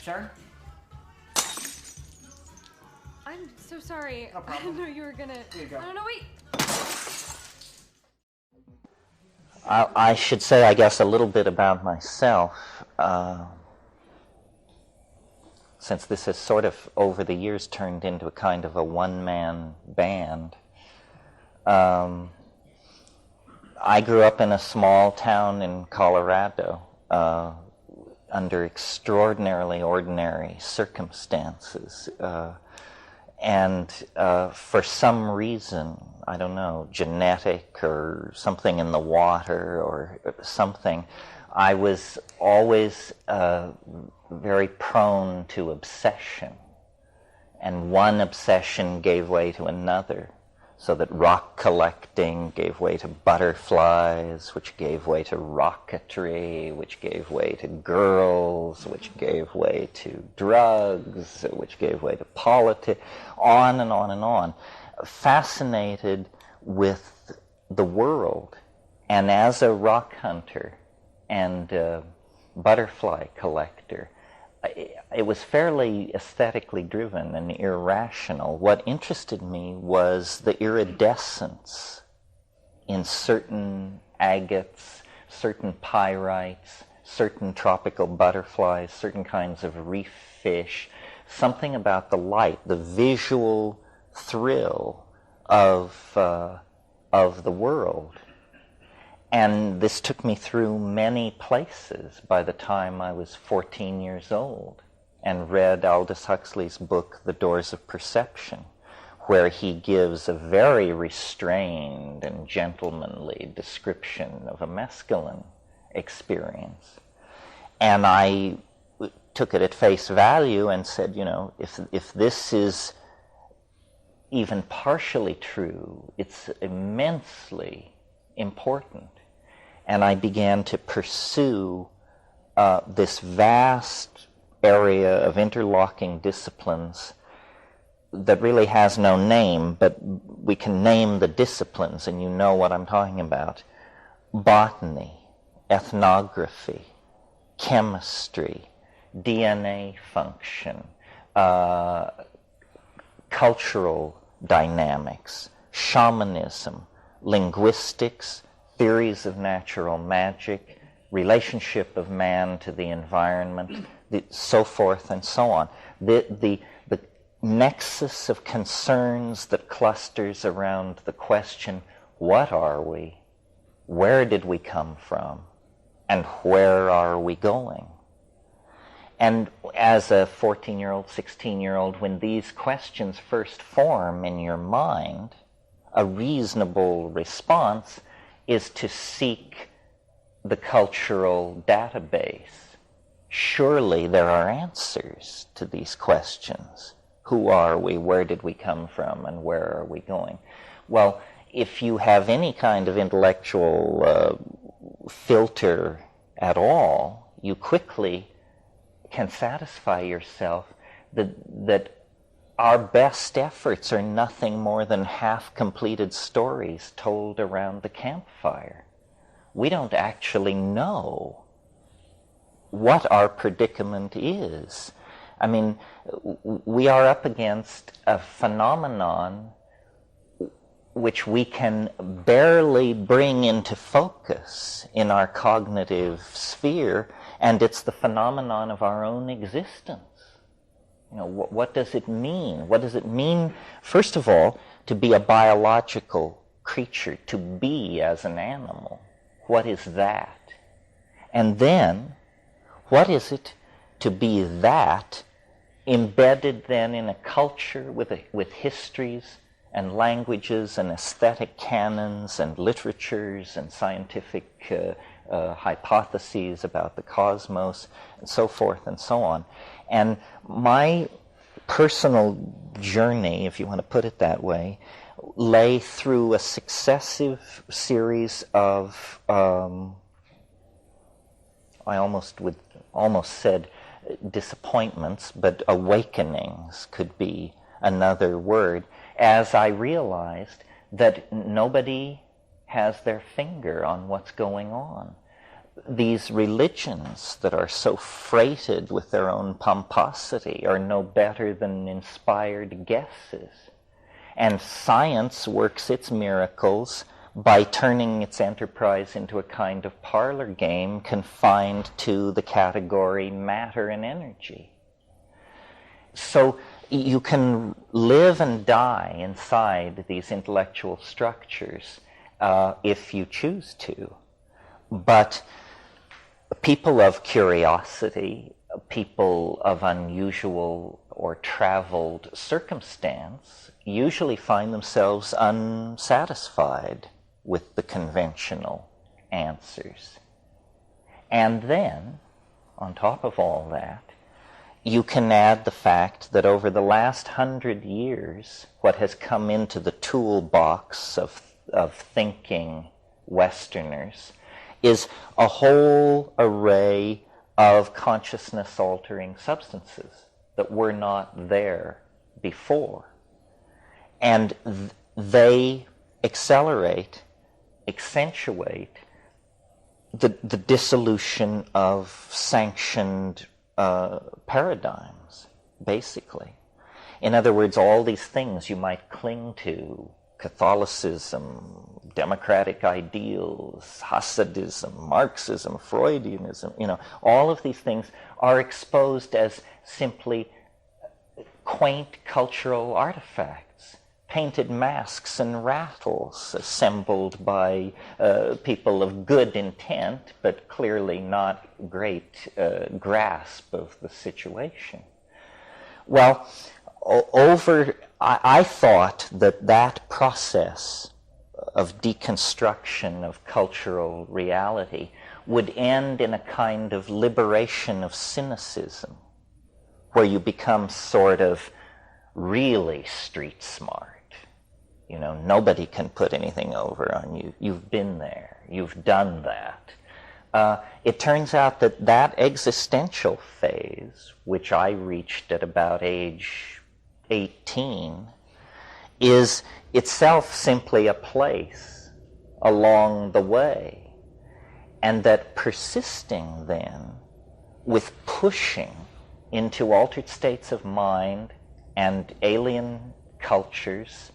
Sure. I'm so sorry. No problem. I didn't know you were gonna. Here you go. I don't know. Wait. I should say, I guess, a little bit about myself, since this has sort of, over the years, turned into a kind of a one-man band. I grew up in a small town in Colorado under extraordinarily ordinary circumstances. And for some reason, I don't know, genetic or something in the water or something, I was always very prone to obsession. And one obsession gave way to another, so that rock collecting gave way to butterflies, which gave way to rocketry, which gave way to girls, which gave way to drugs, which gave way to politics, on and on and on. Fascinated with the world. And as a rock hunter and a butterfly collector, it was fairly aesthetically driven and irrational. What interested me was the iridescence in certain agates, certain pyrites, certain tropical butterflies, certain kinds of reef fish, something about the light, the visual thrill of the world. And this took me through many places by the time I was 14 years old and read Aldous Huxley's book, The Doors of Perception, where he gives a very restrained and gentlemanly description of a mescaline experience. And I took it at face value and said, you know, if this is even partially true, it's immensely important. And I began to pursue this vast area of interlocking disciplines that really has no name, but we can name the disciplines, and you know what I'm talking about. Botany, ethnography, chemistry, DNA function, cultural dynamics, shamanism, linguistics, theories of natural magic, relationship of man to the environment, so forth and so on. The nexus of concerns that clusters around the question, what are we? Where did we come from? And where are we going? And as a 14-year-old, 16-year-old, when these questions first form in your mind, a reasonable response is to seek the cultural database. Surely there are answers to these questions. Who are we? Where did we come from? And where are we going? Well, if you have any kind of intellectual filter at all, you quickly can satisfy yourself that our best efforts are nothing more than half-completed stories told around the campfire. We don't actually know what our predicament is. I mean, we are up against a phenomenon which we can barely bring into focus in our cognitive sphere, and it's the phenomenon of our own existence. You know, what does it mean? What does it mean, first of all, to be a biological creature, to be as an animal? What is that? And then, what is it to be that embedded then in a culture with histories and languages and aesthetic canons and literatures and scientific hypotheses about the cosmos and so forth and so on? And my personal journey, if you want to put it that way, lay through a successive series of, I almost said disappointments, but awakenings could be another word, as I realized that nobody has their finger on what's going on. these religions that are so freighted with their own pomposity are no better than inspired guesses. And science works its miracles by turning its enterprise into a kind of parlor game confined to the category matter and energy. So you can live and die inside these intellectual structures if you choose to. But people of curiosity, people of unusual or traveled circumstance, usually find themselves unsatisfied with the conventional answers. And then, on top of all that, you can add the fact that over the last 100 years, what has come into the toolbox of thinking Westerners is a whole array of consciousness-altering substances that were not there before. And they accelerate, accentuate the dissolution of sanctioned paradigms, basically. In other words, all these things you might cling to, Catholicism, democratic ideals, Hasidism, Marxism, Freudianism, all of these things are exposed as simply quaint cultural artifacts, painted masks and rattles assembled by people of good intent, but clearly not great grasp of the situation. Well, I thought that process of deconstruction of cultural reality would end in a kind of liberation of cynicism, where you become sort of really street smart. Nobody can put anything over on you. You've been there. You've done that. It turns out that existential phase, which I reached at about age 18, is itself simply a place along the way. And that persisting then with pushing into altered states of mind and alien cultures,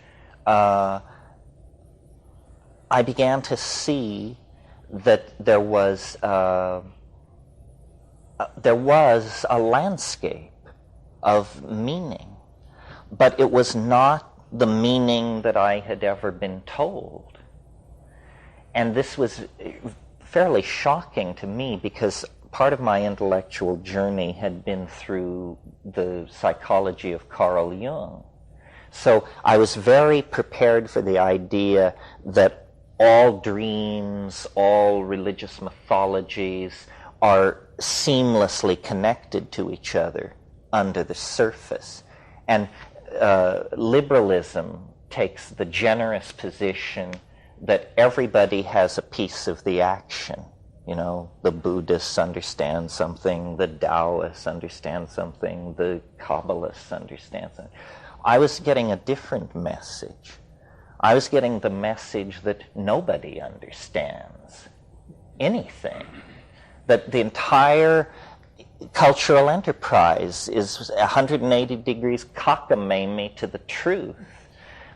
I began to see that there was a landscape of meaning, but it was not the meaning that I had ever been told. And this was fairly shocking to me, because part of my intellectual journey had been through the psychology of Carl Jung. So I was very prepared for the idea that all dreams, all religious mythologies are seamlessly connected to each other under the surface. And liberalism takes the generous position that everybody has a piece of the action. The Buddhists understand something, the Taoists understand something, the Kabbalists understand something. I was getting a different message. I was getting the message that nobody understands anything, that the entire cultural enterprise is 180 degrees cockamamie to the truth,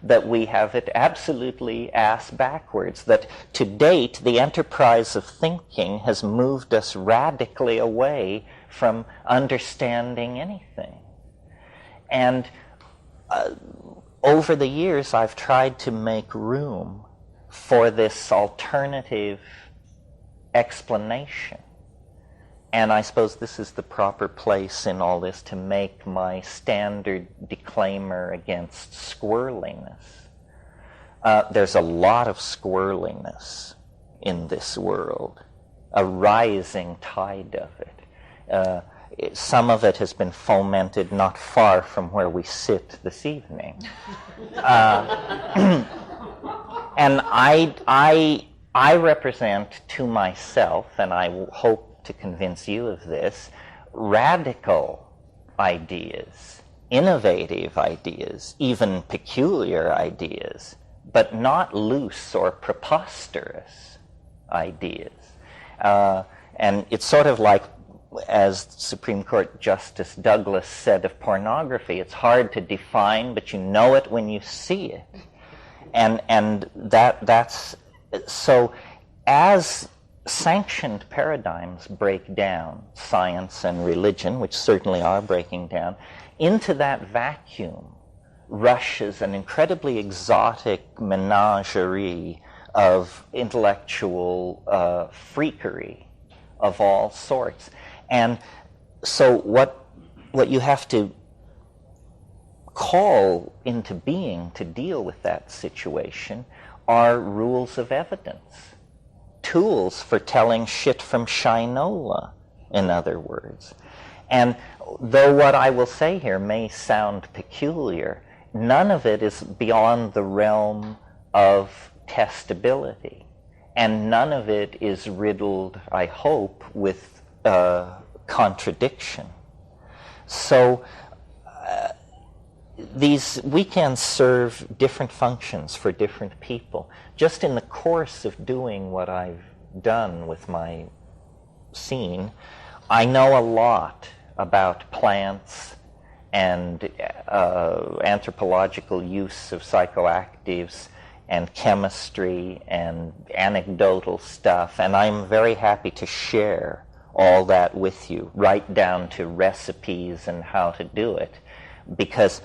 that we have it absolutely ass backwards, that to date the enterprise of thinking has moved us radically away from understanding anything. And over the years I've tried to make room for this alternative explanation. And I suppose this is the proper place in all this to make my standard disclaimer against squirreliness. There's a lot of squirreliness in this world, a rising tide of it. Some of it has been fomented not far from where we sit this evening. And I represent to myself, and I hope to convince you of this, radical ideas, innovative ideas, even peculiar ideas, but not loose or preposterous ideas. And it's sort of like, as Supreme Court Justice Douglas said of pornography, it's hard to define, but you know it when you see it. And that's so. As sanctioned paradigms break down, science and religion, which certainly are breaking down, into that vacuum rushes an incredibly exotic menagerie of intellectual freakery of all sorts. And so what you have to call into being to deal with that situation are rules of evidence, tools for telling shit from shinola, in other words. And though what I will say here may sound peculiar, none of it is beyond the realm of testability. And none of it is riddled, I hope, with contradiction. So we can serve different functions for different people. Just in the course of doing what I've done with my scene, I know a lot about plants and anthropological use of psychoactives and chemistry and anecdotal stuff, and I'm very happy to share all that with you, right down to recipes and how to do it, because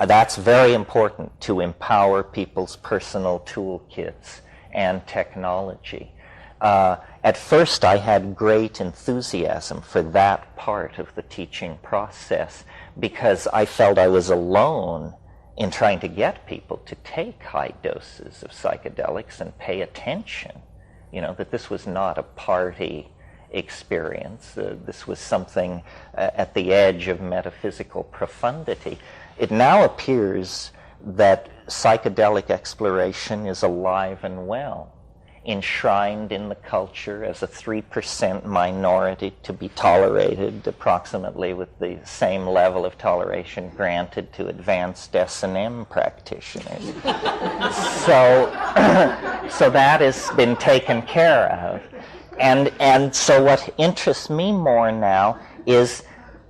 that's very important, to empower people's personal toolkits and technology. At first I had great enthusiasm for that part of the teaching process because I felt I was alone in trying to get people to take high doses of psychedelics and pay attention, that this was not a party experience. This was something at the edge of metaphysical profundity. It now appears that psychedelic exploration is alive and well, enshrined in the culture as a 3% minority to be tolerated approximately with the same level of toleration granted to advanced S&M practitioners. So that has been taken care of. And so what interests me more now is,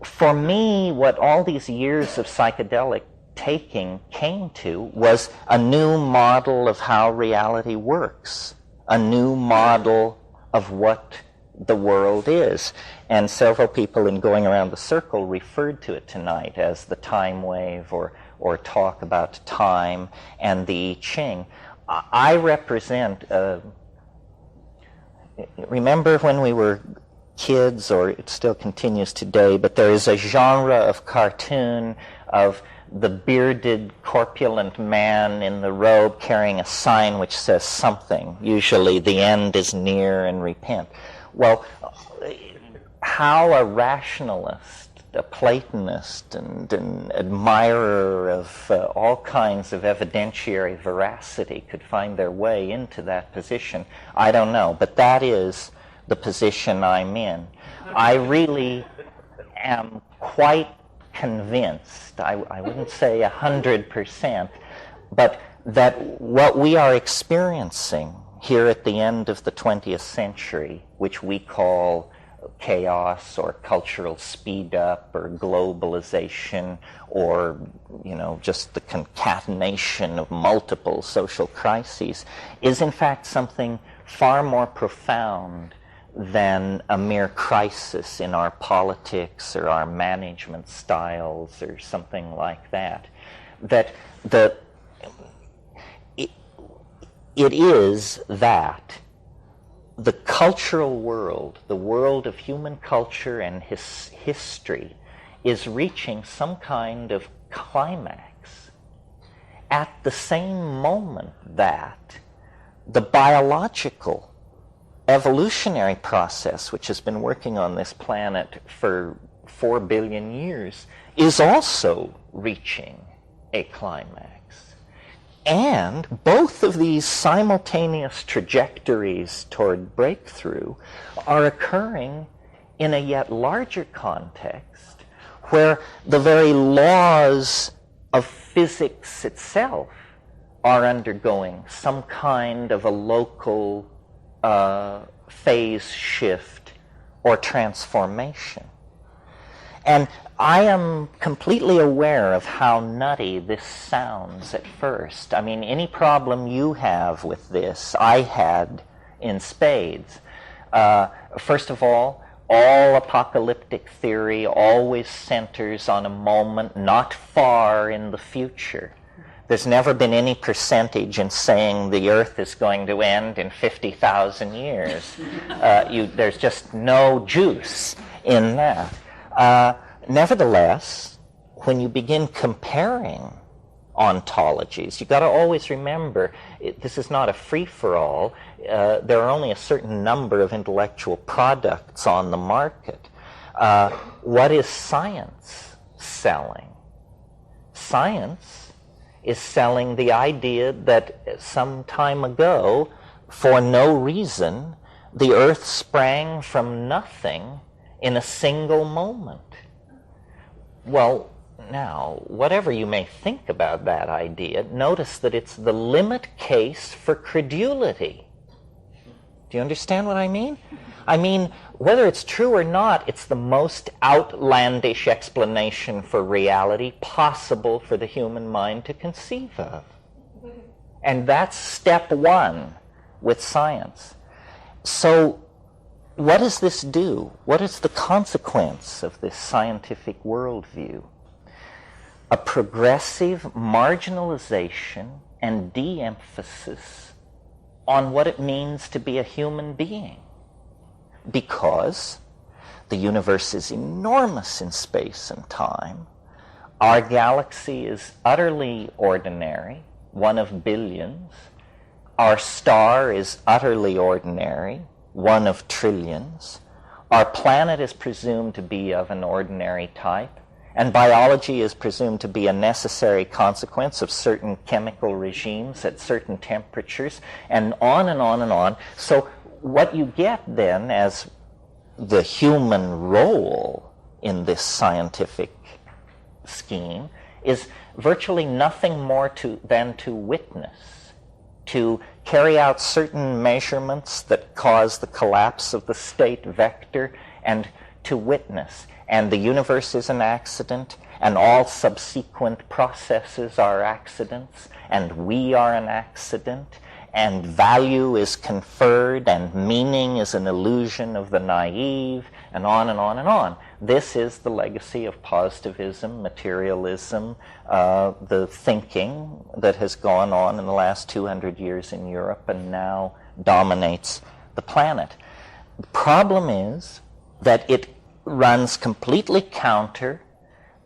for me, what all these years of psychedelic taking came to was a new model of how reality works, a new model of what the world is. And several people in Going Around the Circle referred to it tonight as the time wave, or talk about time and the I Ching. I represent remember when we were kids, or it still continues today, but there is a genre of cartoon of the bearded, corpulent man in the robe carrying a sign which says something, usually "the end is near and repent." Well, how a rationalist, a Platonist, and an admirer of all kinds of evidentiary veracity could find their way into that position, I don't know, but that is the position I'm in. I really am quite convinced, I wouldn't say 100%, but that what we are experiencing here at the end of the 20th century, which we call chaos or cultural speed up or globalization, or just the concatenation of multiple social crises, is in fact something far more profound than a mere crisis in our politics or our management styles or something like that. That it is that the cultural world, the world of human culture and history, is reaching some kind of climax at the same moment that the biological evolutionary process, which has been working on this planet for 4 billion years, is also reaching a climax. And both of these simultaneous trajectories toward breakthrough are occurring in a yet larger context, where the very laws of physics itself are undergoing some kind of a local phase shift or transformation. And I am completely aware of how nutty this sounds at first. I mean, any problem you have with this, I had in spades. First of all apocalyptic theory always centers on a moment not far in the future. There's never been any percentage in saying the Earth is going to end in 50,000 years. There's just no juice in that. Nevertheless, when you begin comparing ontologies, you've got to always remember this is not a free-for-all. There are only a certain number of intellectual products on the market. What is science selling? Science is selling the idea that some time ago, for no reason, the Earth sprang from nothing in a single moment. Well, now, whatever you may think about that idea, notice that it's the limit case for credulity. Do you understand what I mean? I mean, whether it's true or not, it's the most outlandish explanation for reality possible for the human mind to conceive of. And that's step one with science. So, what does this do? What is the consequence of this scientific worldview? A progressive marginalization and de-emphasis on what it means to be a human being. Because the universe is enormous in space and time. Our galaxy is utterly ordinary, one of billions. Our star is utterly ordinary, one of trillions. Our planet is presumed to be of an ordinary type, and biology is presumed to be a necessary consequence of certain chemical regimes at certain temperatures, and on and on and on. So what you get then as the human role in this scientific scheme is virtually nothing more than to witness, to carry out certain measurements that cause the collapse of the state vector, and to witness. And the universe is an accident, and all subsequent processes are accidents, and we are an accident, and value is conferred, and meaning is an illusion of the naive, and on and on and on. This is the legacy of positivism, materialism, the thinking that has gone on in the last 200 years in Europe and now dominates the planet. The problem is that it runs completely counter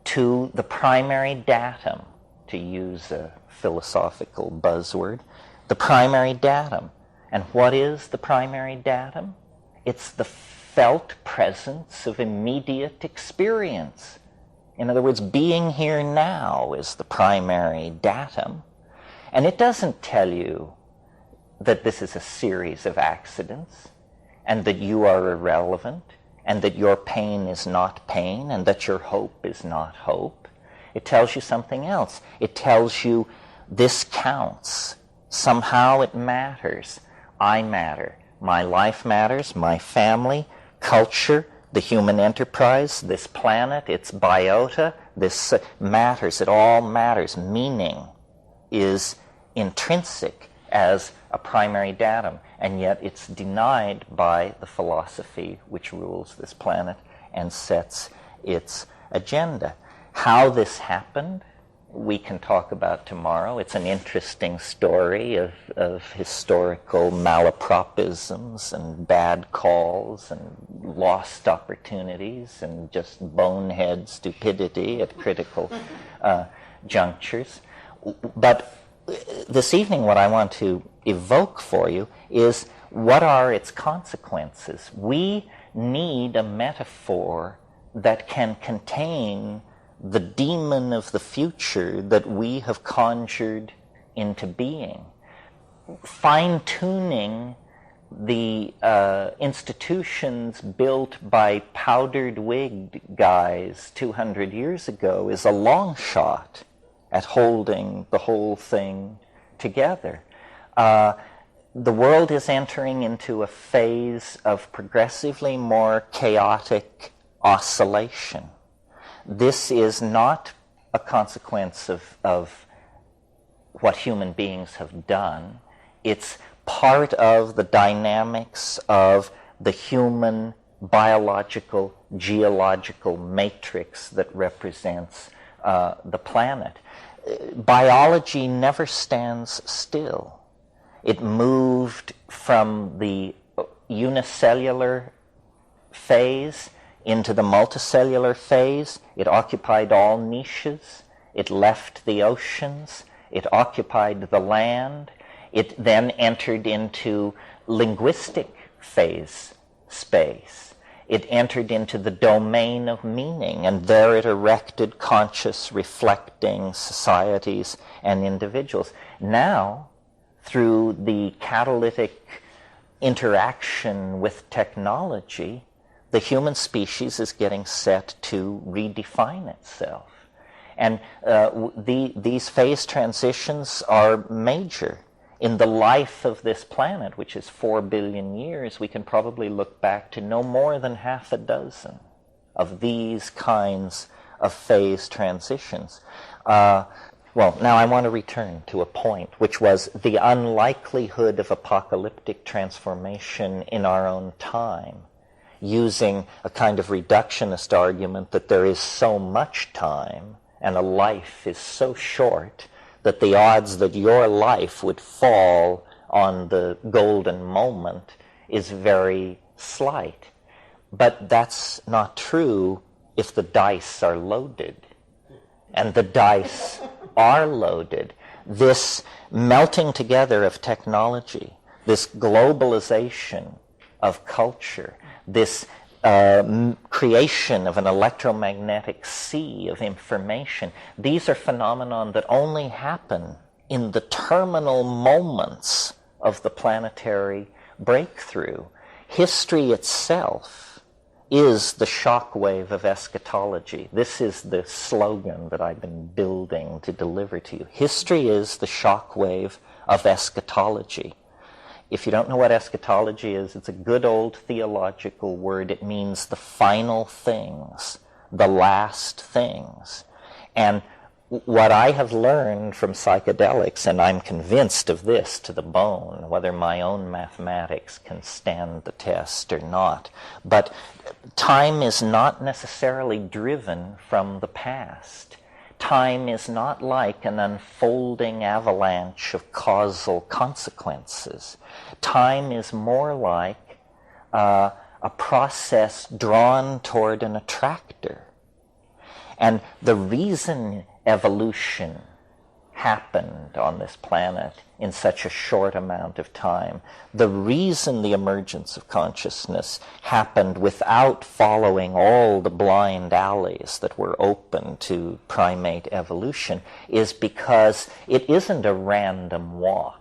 to the primary datum, to use a philosophical buzzword, the primary datum. And what is the primary datum? It's the felt presence of immediate experience. In other words, being here now is the primary datum. And it doesn't tell you that this is a series of accidents, and that you are irrelevant, and that your pain is not pain, and that your hope is not hope. It tells you something else. It tells you this counts. Somehow it matters. I matter. My life matters, my family, culture, the human enterprise, this planet, its biota, this matters. It all matters. Meaning is intrinsic as a primary datum, and yet it's denied by the philosophy which rules this planet and sets its agenda. How this happened, we can talk about tomorrow. It's an interesting story of historical malapropisms and bad calls and lost opportunities and just bonehead stupidity at critical junctures. But this evening what I want to evoke for you is what are its consequences. We need a metaphor that can contain the demon of the future that we have conjured into being. Fine-tuning the institutions built by powdered-wigged guys 200 years ago is a long shot at holding the whole thing together. the world is entering into a phase of progressively more chaotic oscillation. This is not a consequence of what human beings have done. It's part of the dynamics of the human biological, geological matrix that represents the planet. Biology never stands still. It moved from the unicellular phase into the multicellular phase. It occupied all niches. It left the oceans. It occupied the land. It then entered into linguistic phase space. It entered into the domain of meaning, and there it erected conscious, reflecting societies and individuals. Now, through the catalytic interaction with technology, the human species is getting set to redefine itself. And these phase transitions are major. In the life of this planet, which is 4 billion years, we can probably look back to no more than half a dozen of these kinds of phase transitions. Well, now I want to return to a point, which was the unlikelihood of apocalyptic transformation in our own time, using a kind of reductionist argument that there is so much time and a life is so short that the odds that your life would fall on the golden moment is very slight. But that's not true if the dice are loaded. And the dice are loaded. This melting together of technology, this globalization of culture, this creation of an electromagnetic sea of information, these are phenomena that only happen in the terminal moments of the planetary breakthrough. History itself is the shockwave of eschatology. This is the slogan that I've been building to deliver to you. History is the shockwave of eschatology. If you don't know what eschatology is, it's a good old theological word. It means the final things, the last things. And what I have learned from psychedelics, and I'm convinced of this to the bone, whether my own mathematics can stand the test or not, but time is not necessarily driven from the past. Time is not like an unfolding avalanche of causal consequences. Time is more like a process drawn toward an attractor. And the reason evolution happened on this planet in such a short amount of time, the reason the emergence of consciousness happened without following all the blind alleys that were open to primate evolution, is because it isn't a random walk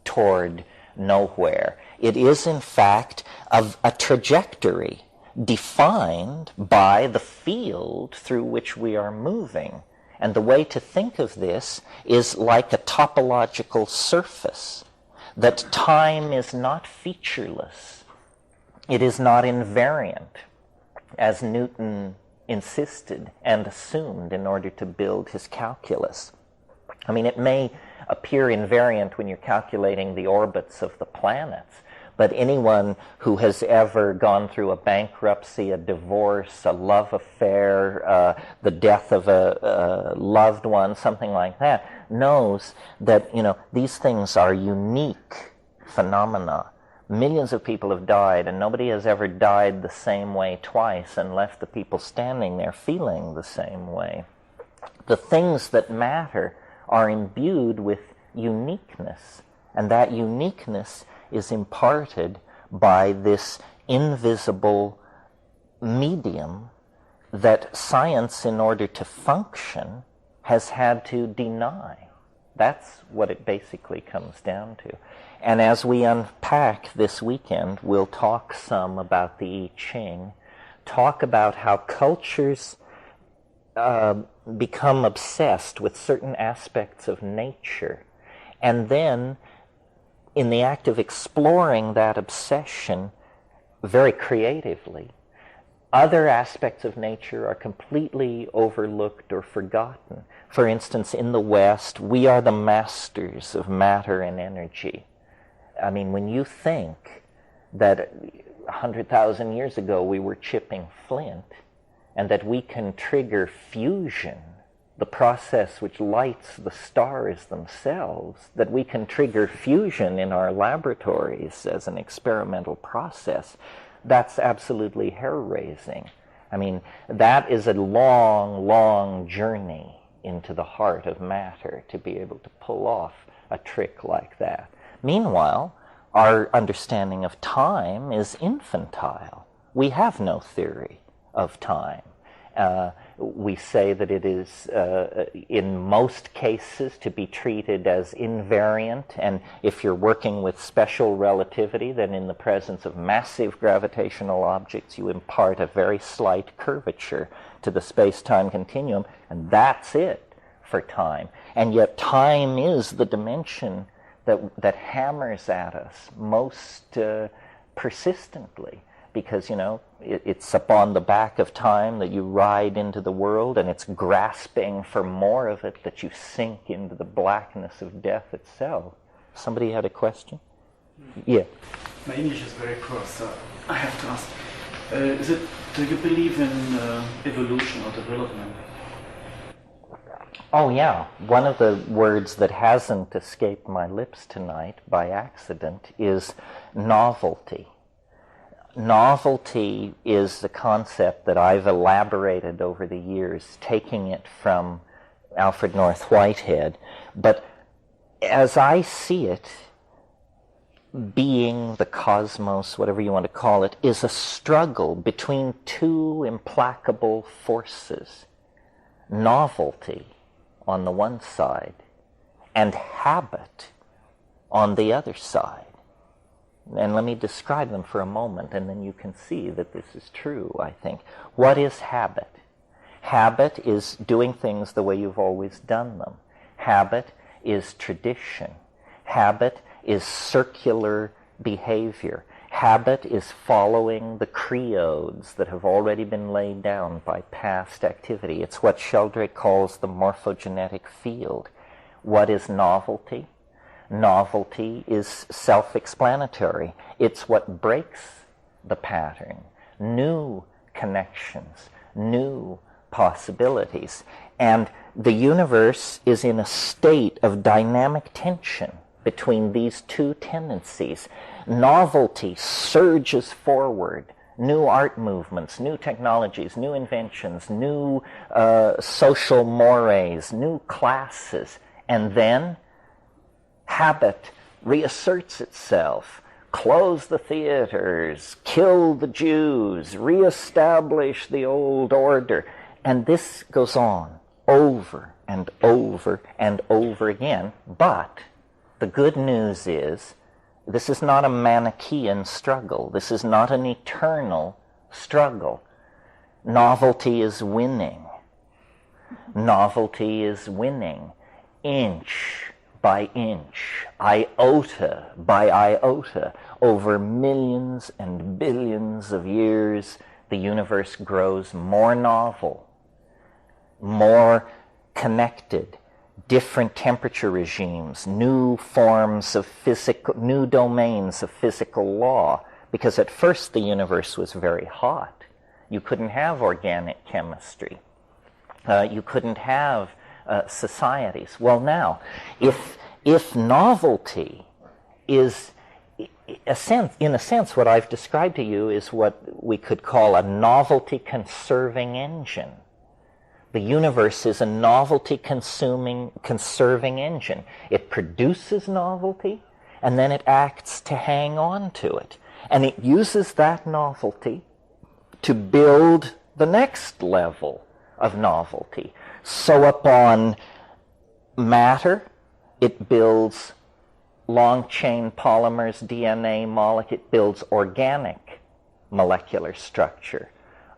toward nowhere. It is, in fact, a trajectory defined by the field through which we are moving. And the way to think of this is like a topological surface, that time is not featureless. It is not invariant, as Newton insisted and assumed in order to build his calculus. I mean, it may appear invariant when you're calculating the orbits of the planets, but anyone who has ever gone through a bankruptcy, a divorce, a love affair, the death of a loved one, something like that, knows that, these things are unique phenomena. Millions of people have died, and nobody has ever died the same way twice and left the people standing there feeling the same way. The things that matter are imbued with uniqueness, and that uniqueness is imparted by this invisible medium that science, in order to function, has had to deny. That's what it basically comes down to. And as we unpack this weekend, we'll talk some about the I Ching, talk about how cultures become obsessed with certain aspects of nature, and then in the act of exploring that obsession very creatively, other aspects of nature are completely overlooked or forgotten. For instance, in the West, we are the masters of matter and energy. I mean, when you think that 100,000 years ago we were chipping flint, and that we can trigger fusion, the process which lights the stars themselves, that we can trigger fusion in our laboratories as an experimental process, that's absolutely hair-raising. I mean, that is a long, long journey into the heart of matter to be able to pull off a trick like that. Meanwhile, our understanding of time is infantile. We have no theory of time. We say that it is, in most cases, to be treated as invariant, and if you're working with special relativity, then in the presence of massive gravitational objects, you impart a very slight curvature to the space-time continuum, and that's it for time. And yet time is the dimension that hammers at us most persistently. Because, you know, it's upon the back of time that you ride into the world, and it's grasping for more of it that you sink into the blackness of death itself. Somebody had a question? Yeah. My English is very poor, so I have to ask. Do you believe in evolution or development? Oh, yeah. One of the words that hasn't escaped my lips tonight by accident is novelty. Novelty is the concept that I've elaborated over the years, taking it from Alfred North Whitehead. But as I see it, being, the cosmos, whatever you want to call it, is a struggle between two implacable forces. Novelty on the one side and habit on the other side. And let me describe them for a moment, and then you can see that this is true, I think. What is habit? Habit is doing things the way you've always done them. Habit is tradition. Habit is circular behavior. Habit is following the creodes that have already been laid down by past activity. It's what Sheldrake calls the morphogenetic field. What is novelty? Novelty is self-explanatory. It's what breaks the pattern. New connections, new possibilities. And the universe is in a state of dynamic tension between these two tendencies. Novelty surges forward. New art movements, new technologies, new inventions, new social mores, new classes. And then habit reasserts itself. Close the theaters, kill the Jews, reestablish the old order. And this goes on over and over and over again. But the good news is, this is not a Manichaean struggle. This is not an eternal struggle. Novelty is winning. Novelty is winning, inch by inch, iota by iota. Over millions and billions of years, the universe grows more novel, more connected, different temperature regimes, new forms of physical, new domains of physical law. Because at first the universe was very hot. You couldn't have organic chemistry. You couldn't have societies. Well, now, if novelty is, in a sense, what I've described to you is what we could call a novelty-conserving engine. The universe is a novelty-conserving engine. It produces novelty, and then it acts to hang on to it. And it uses that novelty to build the next level of novelty. So upon matter, it builds long-chain polymers, DNA molecule, it builds organic molecular structure.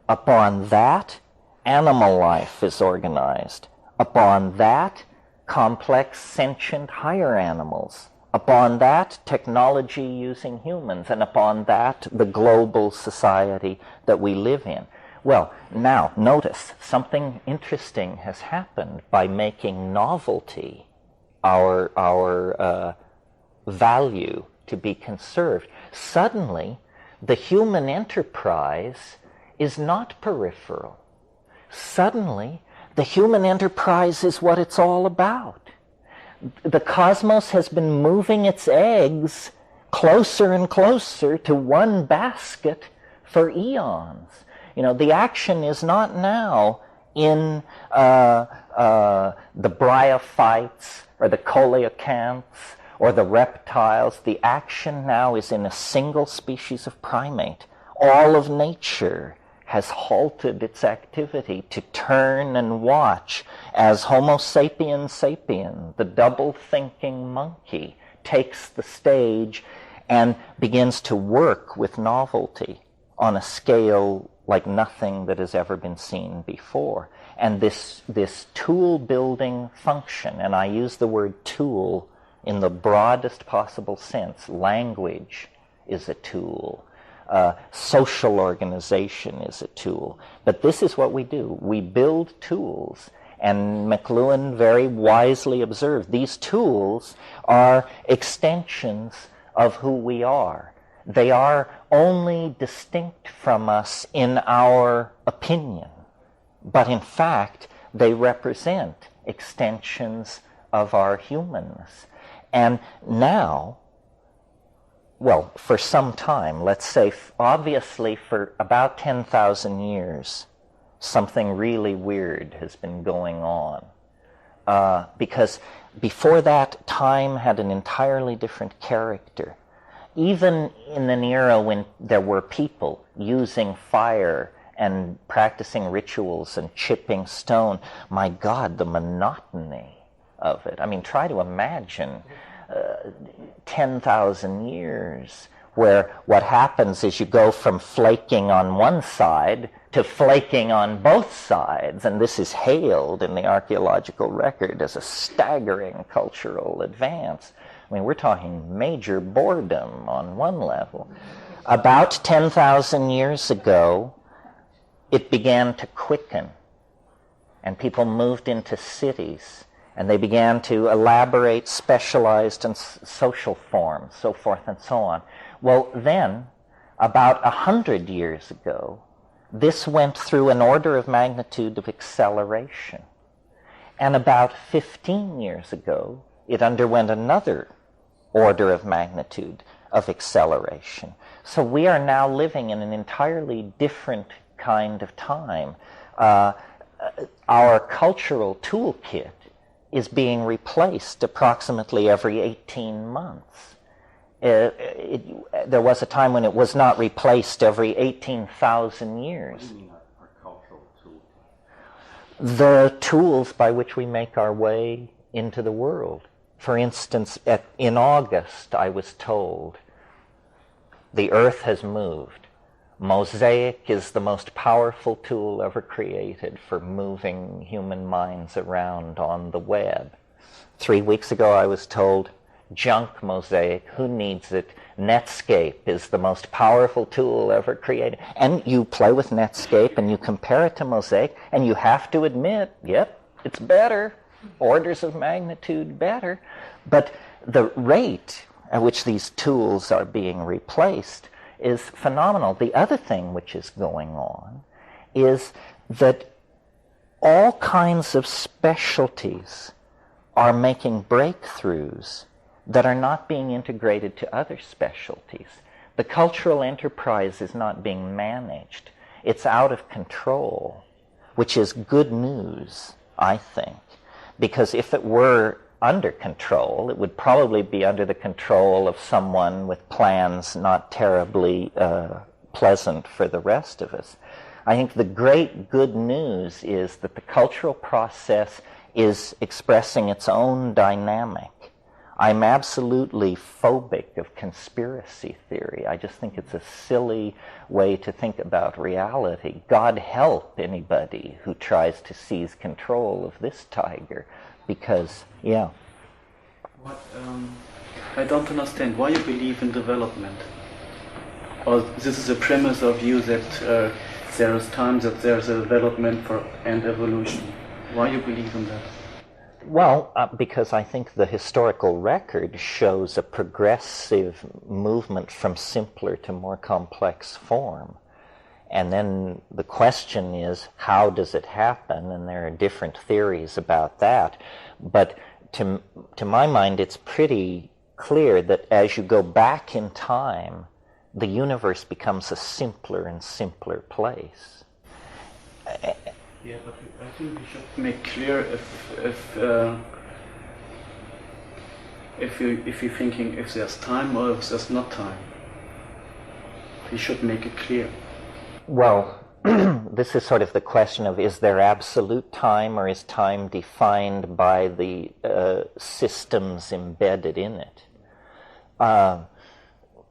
Upon that, animal life is organized. Upon that, complex, sentient higher animals Upon that, technology using humans, and upon that, the global society that we live in. Well, now, notice, something interesting has happened by making novelty our value to be conserved. Suddenly, the human enterprise is not peripheral. Suddenly, the human enterprise is what it's all about. The cosmos has been moving its eggs closer and closer to one basket for eons. You know, the action is not now in the bryophytes or the coelacanths or the reptiles. The action now is in a single species of primate. All of nature has halted its activity to turn and watch as Homo sapiens sapien, the double-thinking monkey, takes the stage and begins to work with novelty on a scale like nothing that has ever been seen before. And this tool-building function, and I use the word tool in the broadest possible sense. Language is a tool. Social organization is a tool. But this is what we do. We build tools. And McLuhan very wisely observed, these tools are extensions of who we are. They are only distinct from us in our opinion. But in fact, they represent extensions of our humanness. And now, well, for some time, let's say, obviously for about 10,000 years, something really weird has been going on. Because before that, time had an entirely different character. Even in an era when there were people using fire and practicing rituals and chipping stone, my God, the monotony of it. I mean, try to imagine 10,000 years where what happens is you go from flaking on one side to flaking on both sides, and this is hailed in the archaeological record as a staggering cultural advance. I mean, we're talking major boredom on one level. About 10,000 years ago, it began to quicken, and people moved into cities, and they began to elaborate specialized and social forms, so forth and so on. Well, then, about 100 years ago, this went through an order of magnitude of acceleration. And about 15 years ago, it underwent another order of magnitude of acceleration. So we are now living in an entirely different kind of time. Our cultural toolkit is being replaced approximately every 18 months. There was a time when it was not replaced every 18,000 years. What do you mean our cultural toolkit? The tools by which we make our way into the world. For instance, in August, I was told, the earth has moved. Mosaic is the most powerful tool ever created for moving human minds around on the web. 3 weeks ago, I was told, junk mosaic, who needs it? Netscape is the most powerful tool ever created. And you play with Netscape and you compare it to Mosaic, and you have to admit, yep, it's better, orders of magnitude better. But the rate at which these tools are being replaced is phenomenal. The other thing which is going on is that all kinds of specialties are making breakthroughs that are not being integrated to other specialties. The cultural enterprise is not being managed. It's out of control, which is good news, I think. Because if it were under control, it would probably be under the control of someone with plans not terribly pleasant for the rest of us. I think the great good news is that the cultural process is expressing its own dynamic. I'm absolutely phobic of conspiracy theory. I just think it's a silly way to think about reality. God help anybody who tries to seize control of this tiger, because, yeah. What, I don't understand why you believe in development. Or this is a premise of you that there is time that there's a development and evolution. Why you believe in that? Well, because I think the historical record shows a progressive movement from simpler to more complex form. And then the question is, how does it happen? And there are different theories about that. But to my mind, it's pretty clear that as you go back in time, the universe becomes a simpler and simpler place. Yeah, but I think we should make clear if you're thinking if there's time or if there's not time. We should make it clear. Well, this is sort of the question of, is there absolute time, or is time defined by the systems embedded in it?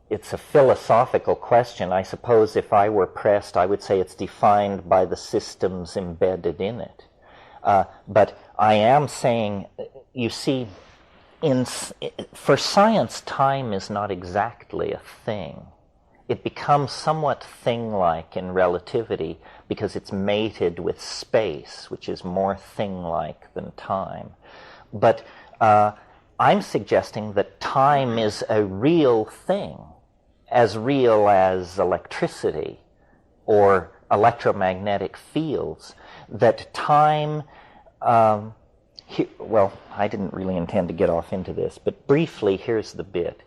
It's a philosophical question. I suppose if I were pressed, I would say it's defined by the systems embedded in it. But I am saying, you see, for science, time is not exactly a thing. It becomes somewhat thing-like in relativity because it's mated with space, which is more thing-like than time. But I'm suggesting that time is a real thing, as real as electricity or electromagnetic fields, that time, well, I didn't really intend to get off into this, but briefly, here's the bit.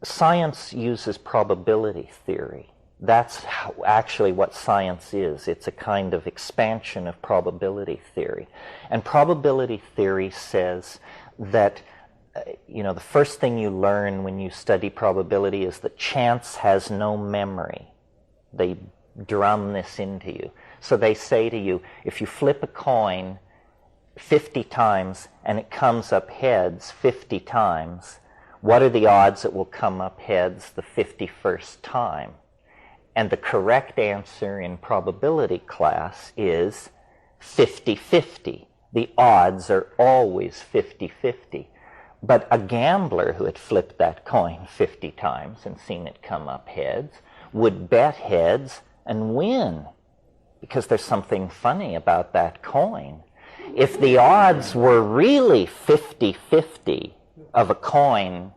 Science uses probability theory. That's actually what science is. It's a kind of expansion of probability theory. And probability theory says that the first thing you learn when you study probability is that chance has no memory. They drum this into you. So they say to you, if you flip a coin 50 times and it comes up heads 50 times, what are the odds it will come up heads the 51st time? And the correct answer in probability class is 50-50. The odds are always 50-50. But a gambler who had flipped that coin 50 times and seen it come up heads would bet heads and win, because there's something funny about that coin. If the odds were really 50-50 of a coin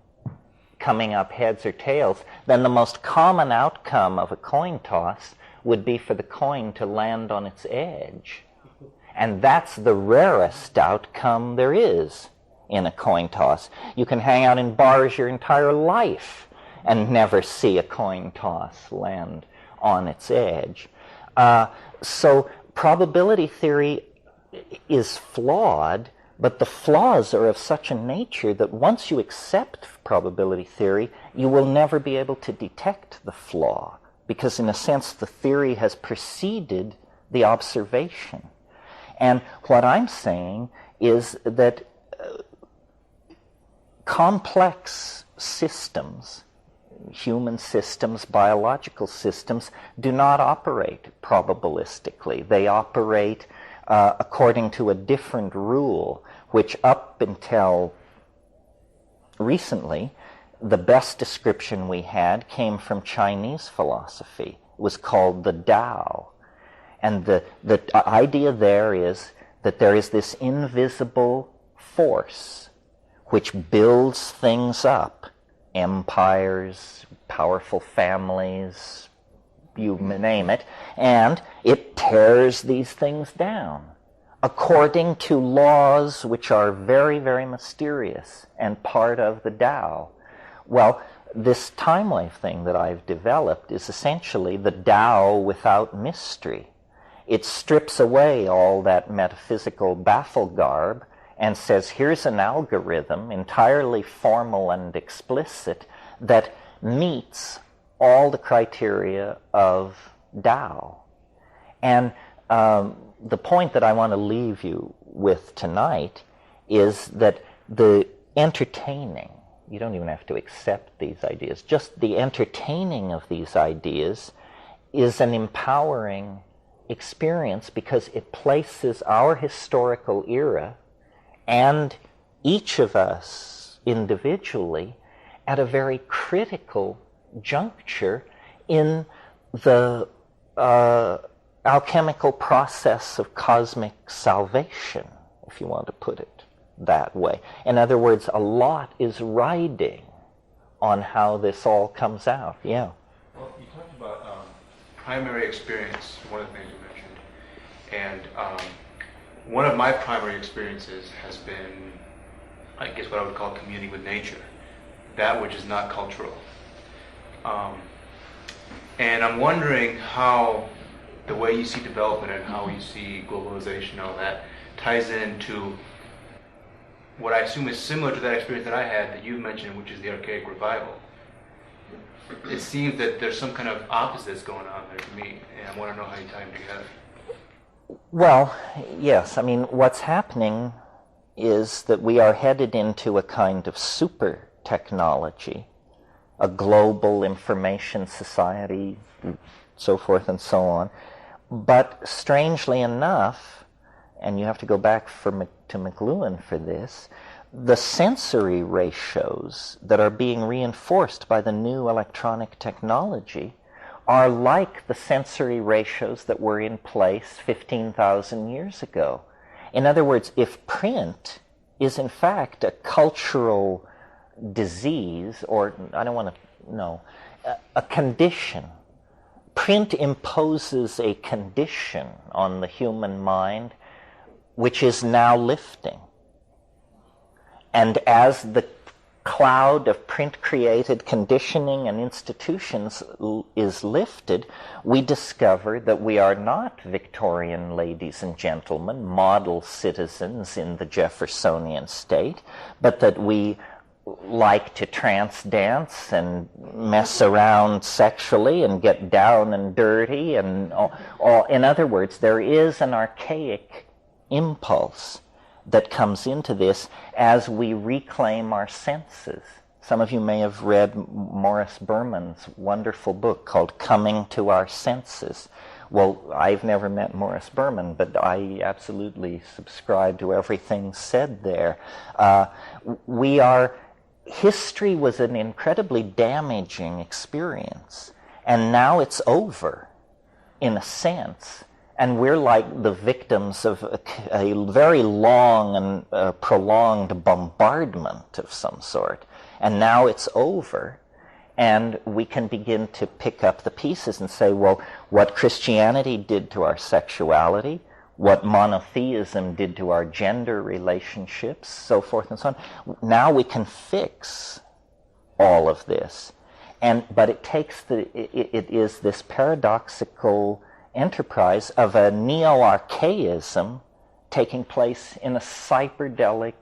coming up heads or tails, then the most common outcome of a coin toss would be for the coin to land on its edge. And that's the rarest outcome there is in a coin toss. You can hang out in bars your entire life and never see a coin toss land on its edge. So probability theory is flawed, but the flaws are of such a nature that once you accept probability theory, you will never be able to detect the flaw, because in a sense the theory has preceded the observation. And what I'm saying is that complex systems, human systems, biological systems, do not operate probabilistically. They operate according to a different rule, which up until recently, the best description we had came from Chinese philosophy. It was called the Tao. And the idea there is that there is this invisible force which builds things up, empires, powerful families, you name it, and it tears these things down according to laws which are very, very mysterious and part of the Tao. Well, this time wave thing that I've developed is essentially the Tao without mystery. It strips away all that metaphysical baffle garb and says, here's an algorithm, entirely formal and explicit, that meets all the criteria of Tao. And the point that I want to leave you with tonight is that the entertaining, you don't even have to accept these ideas, just the entertaining of these ideas is an empowering experience, because it places our historical era and each of us individually at a very critical juncture in the alchemical process of cosmic salvation, if you want to put it that way. In other words, a lot is riding on how this all comes out. Yeah. Well, you talked about primary experience, one of the things you mentioned. And one of my primary experiences has been, I guess, what I would call communing with nature, that which is not cultural. And I'm wondering how the way you see development and how you see globalization and all that ties into what I assume is similar to that experience that I had that you mentioned, which is the archaic revival. It seems that there's some kind of opposites going on there to me, and I want to know how you tie them together. Well, yes. I mean, what's happening is that we are headed into a kind of super technology, a global information society, so forth and so on. But strangely enough, and you have to go back to McLuhan for this, the sensory ratios that are being reinforced by the new electronic technology are like the sensory ratios that were in place 15,000 years ago. In other words, if print is in fact a cultural disease, or a condition, print imposes a condition on the human mind which is now lifting. And as the cloud of print-created conditioning and institutions is lifted, we discover that we are not Victorian ladies and gentlemen, model citizens in the Jeffersonian state, but that we like to trance dance and mess around sexually and get down and dirty and all. In other words, there is an archaic impulse that comes into this as we reclaim our senses. Some of you may have read Morris Berman's wonderful book called Coming to Our Senses. Well, I've never met Morris Berman, but I absolutely subscribe to everything said there. History was an incredibly damaging experience, and now it's over, in a sense. And we're like the victims of a very long and prolonged bombardment of some sort. And now it's over, and we can begin to pick up the pieces and say, well, what Christianity did to our sexuality, what monotheism did to our gender relationships, so forth and so on. Now we can fix all of this. But it is this paradoxical enterprise of a neo-archaism taking place in a cyperdelic,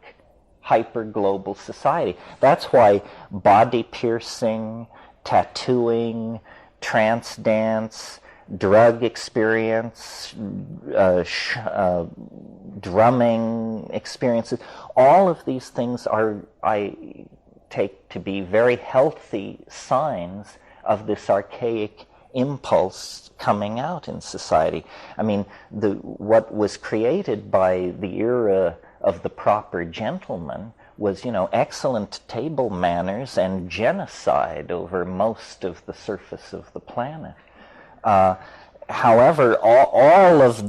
hyper-global society. That's why body piercing, tattooing, trance dance, drug experience, drumming experiences, all of these things I take to be very healthy signs of this archaic impulse coming out in society. I mean, what was created by the era of the proper gentleman was, excellent table manners and genocide over most of the surface of the planet. However, all of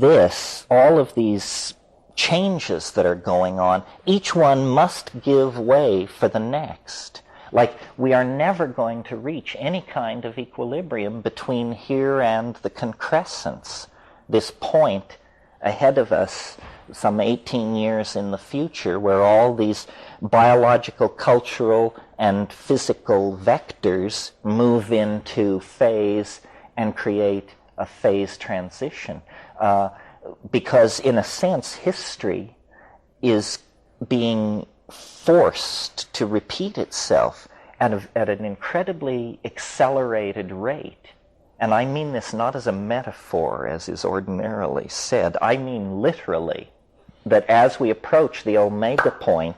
these changes that are going on, each one must give way for the next. Like, we are never going to reach any kind of equilibrium between here and the concrescence, this point ahead of us, some 18 years in the future, where all these biological, cultural, and physical vectors move into phase and create a phase transition. Because, in a sense, history is being forced to repeat itself at an incredibly accelerated rate. And I mean this not as a metaphor, as is ordinarily said. I mean literally, that as we approach the omega point,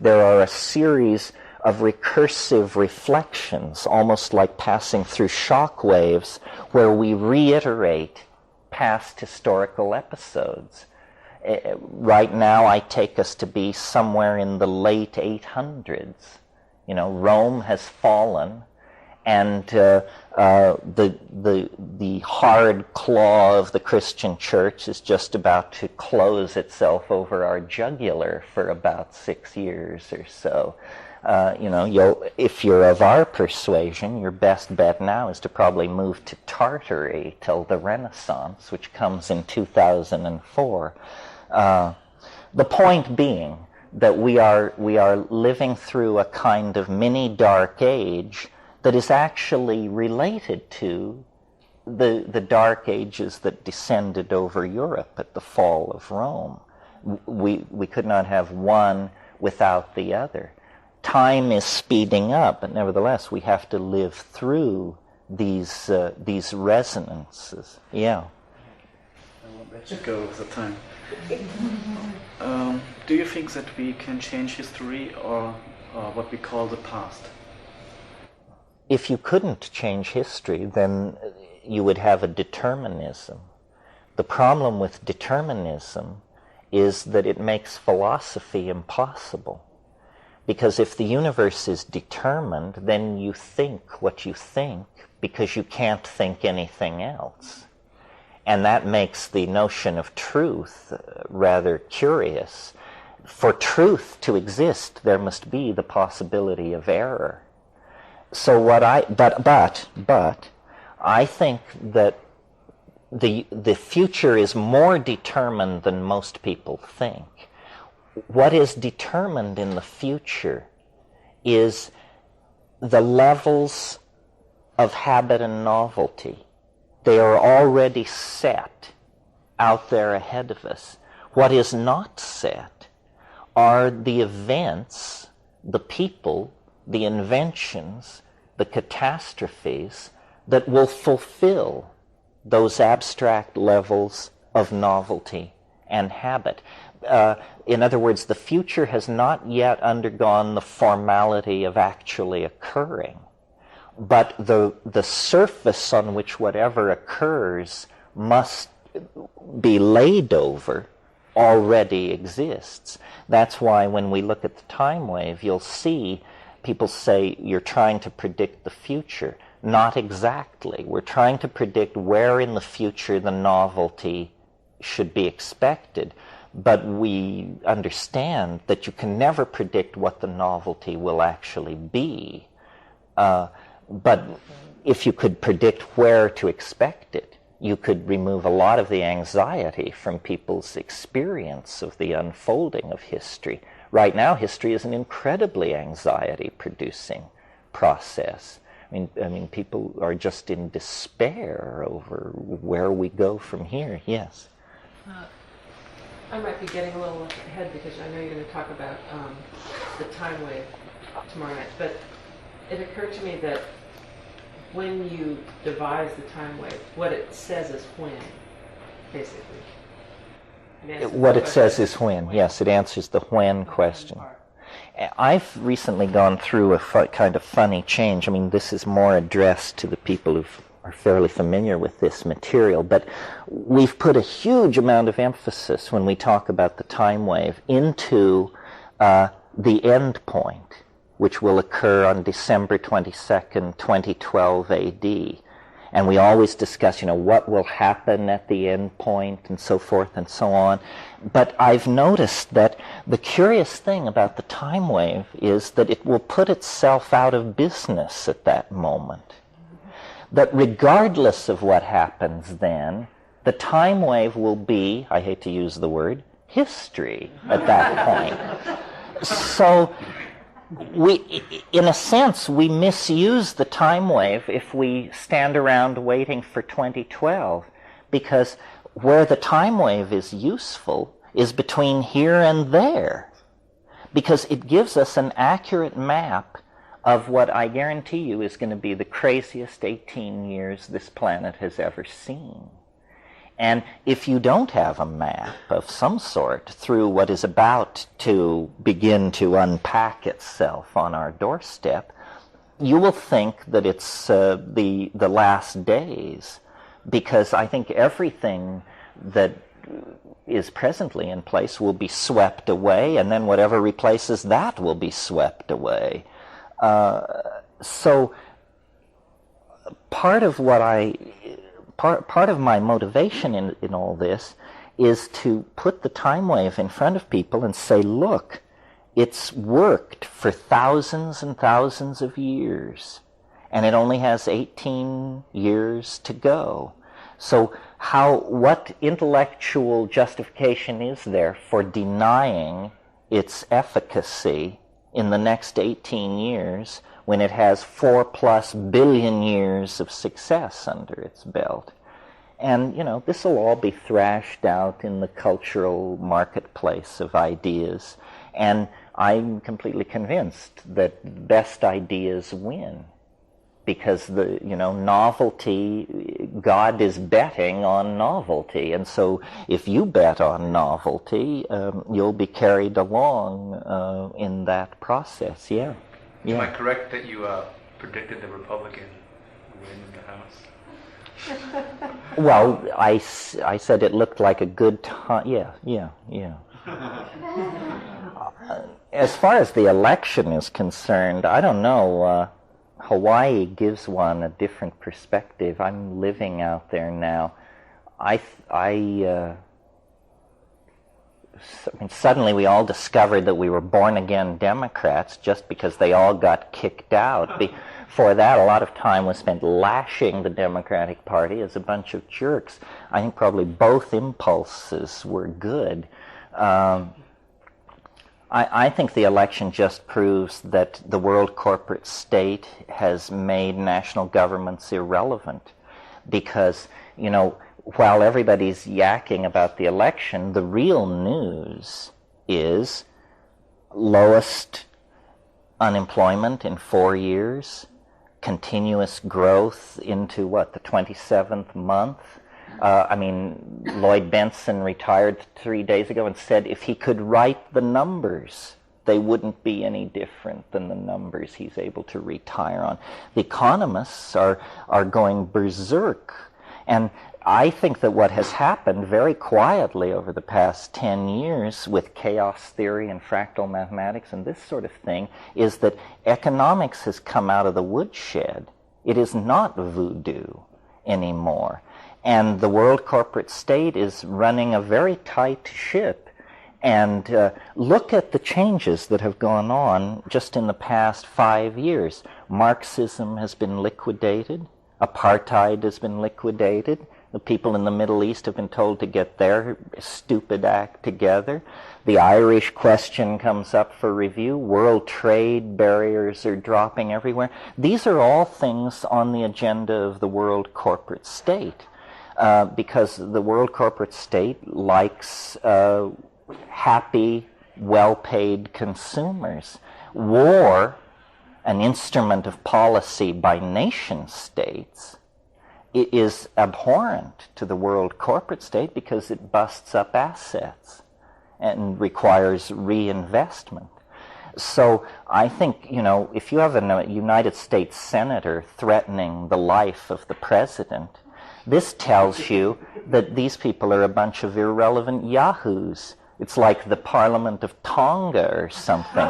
there are a series of recursive reflections, almost like passing through shock waves, where we reiterate past historical episodes. Right now, I take us to be somewhere in the late 800s. You know, Rome has fallen, and the hard claw of the Christian church is just about to close itself over our jugular for about 6 years or so. If you're of our persuasion, your best bet now is to probably move to Tartary till the Renaissance, which comes in 2004. The point being that we are living through a kind of mini dark age that is actually related to the dark ages that descended over Europe at the fall of Rome. We could not have one without the other. Time is speeding up, but nevertheless we have to live through these resonances. Yeah. I won't let you go with the time. Do you think that we can change history or what we call the past? If you couldn't change history, then you would have a determinism. The problem with determinism is that it makes philosophy impossible. Because if the universe is determined, then you think what you think because you can't think anything else. And that makes the notion of truth rather curious. For truth to exist, there must be the possibility of error. So but I think that the future is more determined than most people think. What is determined in the future is the levels of habit and novelty. They are already set out there ahead of us. What is not set are the events, the people, the inventions, the catastrophes that will fulfill those abstract levels of novelty and habit. In other words, the future has not yet undergone the formality of actually occurring, but the surface on which whatever occurs must be laid over already exists. That's why when we look at the time wave, you'll see people say you're trying to predict the future. Not exactly. We're trying to predict where in the future the novelty should be expected. But we understand that you can never predict what the novelty will actually be. But if you could predict where to expect it, you could remove a lot of the anxiety from people's experience of the unfolding of history. Right now, history is an incredibly anxiety-producing process. I mean, people are just in despair over where we go from here. Yes. I might be getting a little ahead because I know you're going to talk about the time wave tomorrow night, but it occurred to me that when you devise the time wave, what it says is when, basically. What it says is when. Yes, it answers the when question. I've recently gone through a kind of funny change. I mean, this is more addressed to the people who are fairly familiar with this material, but we've put a huge amount of emphasis when we talk about the time wave into the end point, which will occur on December 22nd, 2012 AD. And we always discuss, what will happen at the end point and so forth and so on. But I've noticed that the curious thing about the time wave is that it will put itself out of business at that moment. That regardless of what happens then, the time wave will be, I hate to use the word, history at that point. So in a sense, we misuse the time wave if we stand around waiting for 2012, because where the time wave is useful is between here and there, because it gives us an accurate map of what I guarantee you is going to be the craziest 18 years this planet has ever seen. And if you don't have a map of some sort through what is about to begin to unpack itself on our doorstep, you will think that it's the last days, because I think everything that is presently in place will be swept away, and then whatever replaces that will be swept away. So part of my motivation in all this is to put the time wave in front of people and say, look, it's worked for thousands and thousands of years, and it only has 18 years to go. So what intellectual justification is there for denying its efficacy in the next 18 years when it has 4+ billion years of success under its belt? And, this will all be thrashed out in the cultural marketplace of ideas. And I'm completely convinced that best ideas win. Because novelty, God is betting on novelty. And so if you bet on novelty, you'll be carried along in that process, yeah. Am I correct that you predicted the Republican win in the House? Well, I said it looked like a good time. Yeah. As far as the election is concerned, I don't know. Hawaii gives one a different perspective. I'm living out there now. Suddenly we all discovered that we were born-again Democrats just because they all got kicked out. Before that, a lot of time was spent lashing the Democratic Party as a bunch of jerks. I think probably both impulses were good. I think the election just proves that the world corporate state has made national governments irrelevant because, while everybody's yakking about the election, the real news is lowest unemployment in 4 years, continuous growth into, the 27th month. Lloyd Benson retired 3 days ago and said if he could write the numbers, they wouldn't be any different than the numbers he's able to retire on. The economists are going berserk. And I think that what has happened very quietly over the past 10 years with chaos theory and fractal mathematics and this sort of thing is that economics has come out of the woodshed. It is not voodoo anymore. And the world corporate state is running a very tight ship. And look at the changes that have gone on just in the past 5 years. Marxism has been liquidated. Apartheid has been liquidated. The people in the Middle East have been told to get their stupid act together. The Irish question comes up for review. World trade barriers are dropping everywhere. These are all things on the agenda of the world corporate state. Because the world corporate state likes happy, well-paid consumers. War, an instrument of policy by nation states, it is abhorrent to the world corporate state because it busts up assets and requires reinvestment. So I think, if you have a United States senator threatening the life of the president, this tells you that these people are a bunch of irrelevant yahoos. It's like the Parliament of Tonga or something.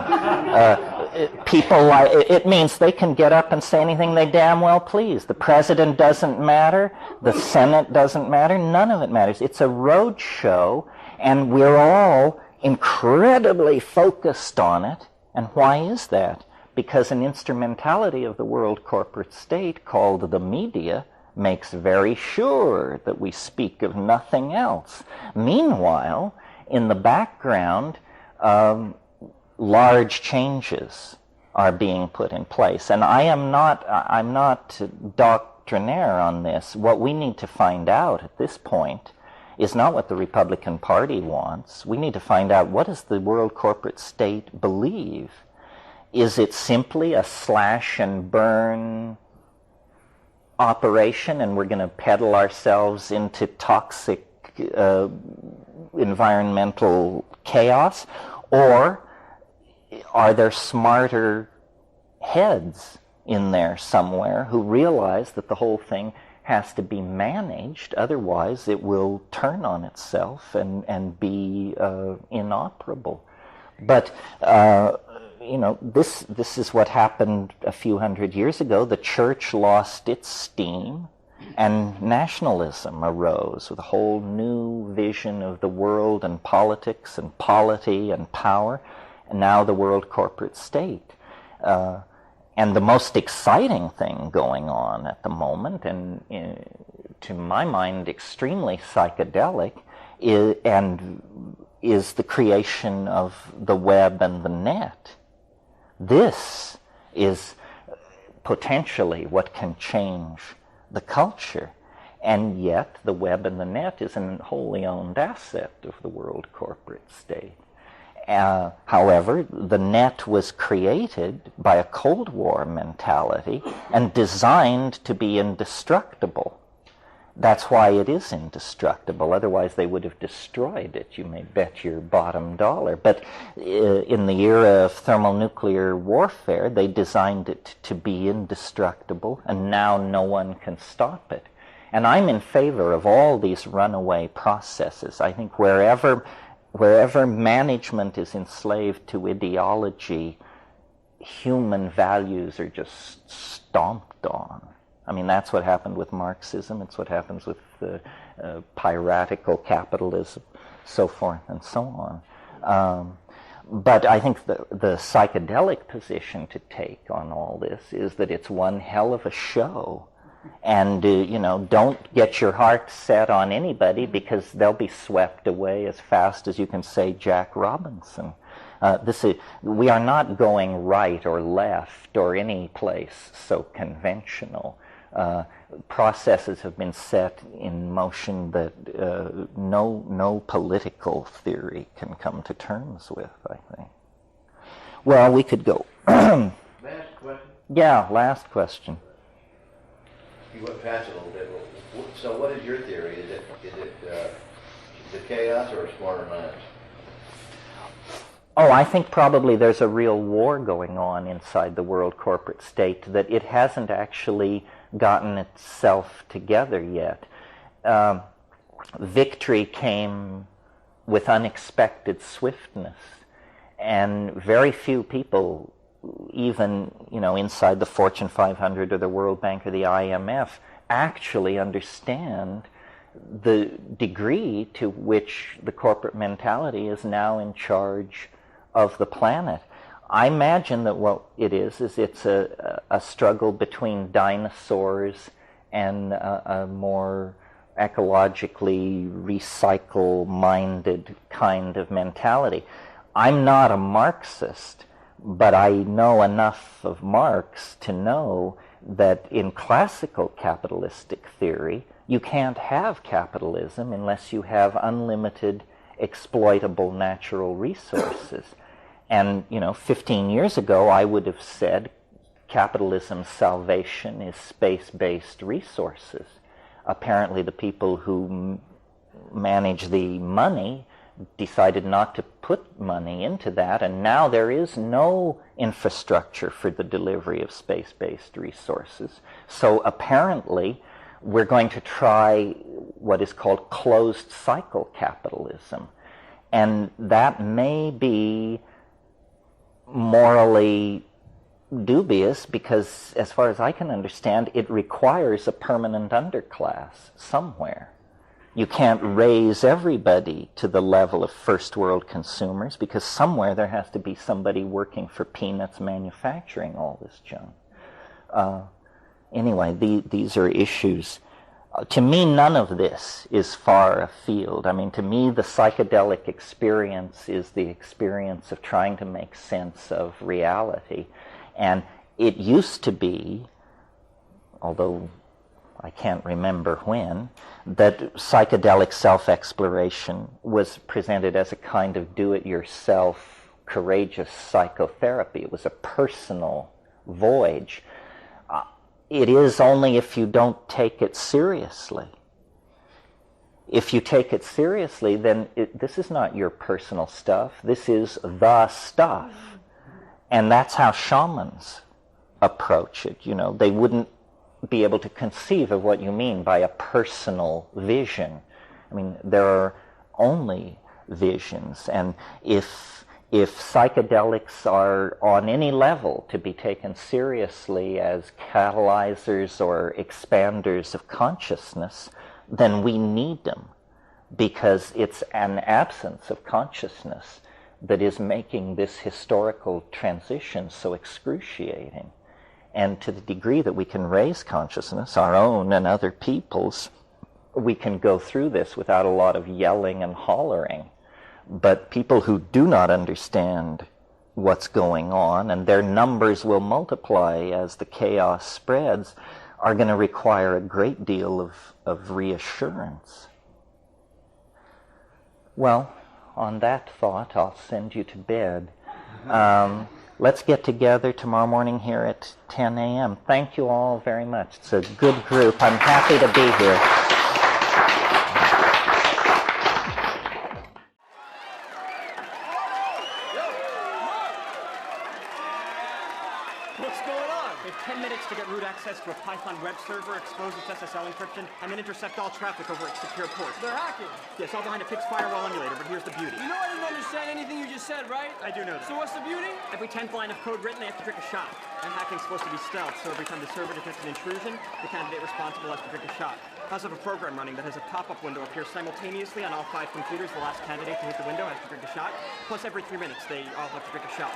It means they can get up and say anything they damn well please. The president doesn't matter. The Senate doesn't matter. None of it matters. It's a road show, and we're all incredibly focused on it. And why is that? Because an instrumentality of the world corporate state called the media makes very sure that we speak of nothing else. Meanwhile, in the background, large changes are being put in place. And I'm not doctrinaire on this. What we need to find out at this point is not what the Republican Party wants. We need to find out, what does the world corporate state believe? Is it simply a slash and burn operation, and we're going to peddle ourselves into toxic environmental chaos? Or are there smarter heads in there somewhere who realize that the whole thing has to be managed, otherwise it will turn on itself and be inoperable. But this is what happened a few hundred years ago. The church lost its steam, and nationalism arose with a whole new vision of the world and politics and polity and power, and now the world corporate state. And the most exciting thing going on at the moment, and to my mind extremely psychedelic, is the creation of the web and the net. This is potentially what can change the culture, and yet the web and the net is a wholly owned asset of the world corporate state. However, the net was created by a Cold War mentality and designed to be indestructible. That's why it is indestructible. Otherwise, they would have destroyed it. You may bet your bottom dollar. But in the era of thermonuclear warfare, they designed it to be indestructible, and now no one can stop it. And I'm in favor of all these runaway processes. I think wherever management is enslaved to ideology, human values are just stomped on. I mean, that's what happened with Marxism. It's what happens with piratical capitalism, so forth and so on. But I think the psychedelic position to take on all this is that it's one hell of a show. And, don't get your heart set on anybody, because they'll be swept away as fast as you can say Jack Robinson. We are not going right or left or any place so conventional. Processes have been set in motion that no political theory can come to terms with, I think. Well, we could go. Last question? Yeah, last question. You went past it a little bit. So what is your theory? Is it chaos or a smarter mind? Oh, I think probably there's a real war going on inside the world corporate state, that it hasn't actually gotten itself together yet. Victory came with unexpected swiftness, and very few people, even inside the Fortune 500 or the World Bank or the IMF, actually understand the degree to which the corporate mentality is now in charge of the planet. I imagine that what it is it's a struggle between dinosaurs and a more ecologically recycle-minded kind of mentality. I'm not a Marxist, but I know enough of Marx to know that in classical capitalistic theory, you can't have capitalism unless you have unlimited exploitable natural resources. And, 15 years ago, I would have said capitalism's salvation is space-based resources. Apparently, the people who manage the money decided not to put money into that, and now there is no infrastructure for the delivery of space-based resources. So apparently, we're going to try what is called closed cycle capitalism. And that may be morally dubious because, as far as I can understand, it requires a permanent underclass somewhere. You can't raise everybody to the level of first world consumers because somewhere there has to be somebody working for peanuts manufacturing all this junk. Anyway, these are issues. To me, none of this is far afield. I mean, to me, the psychedelic experience is the experience of trying to make sense of reality. And it used to be, although I can't remember when, that psychedelic self-exploration was presented as a kind of do-it-yourself, courageous psychotherapy. It was a personal voyage. It is only if you don't take it seriously. If you take it seriously, then this is not your personal stuff. This is the stuff. And that's how shamans approach it. They wouldn't be able to conceive of what you mean by a personal vision. I mean, there are only visions, and if psychedelics are on any level to be taken seriously as catalyzers or expanders of consciousness, then we need them, because it's an absence of consciousness that is making this historical transition so excruciating. And to the degree that we can raise consciousness, our own and other people's, we can go through this without a lot of yelling and hollering. But people who do not understand what's going on, and their numbers will multiply as the chaos spreads, are going to require a great deal of reassurance. Well, on that thought, I'll send you to bed. Let's get together tomorrow morning here at 10 a.m. Thank you all very much. It's a good group. I'm happy to be here. What's going on? We have 10 minutes to get root access to a Python web server, expose its SSL encryption, and then intercept all traffic over its secure ports. They're hacking. Yes, all behind a fixed firewall emulator, but here's the beauty. You know I didn't understand anything you just said, right? I do know that. So what's the beauty? Every 10th line of code written, they have to drink a shot. And hacking's supposed to be stealth, so every time the server detects an intrusion, the candidate responsible has to drink a shot. I also have a program running that has a pop-up window appear simultaneously on all 5 computers. The last candidate to hit the window has to drink a shot. Plus, every 3 minutes, they all have to drink a shot.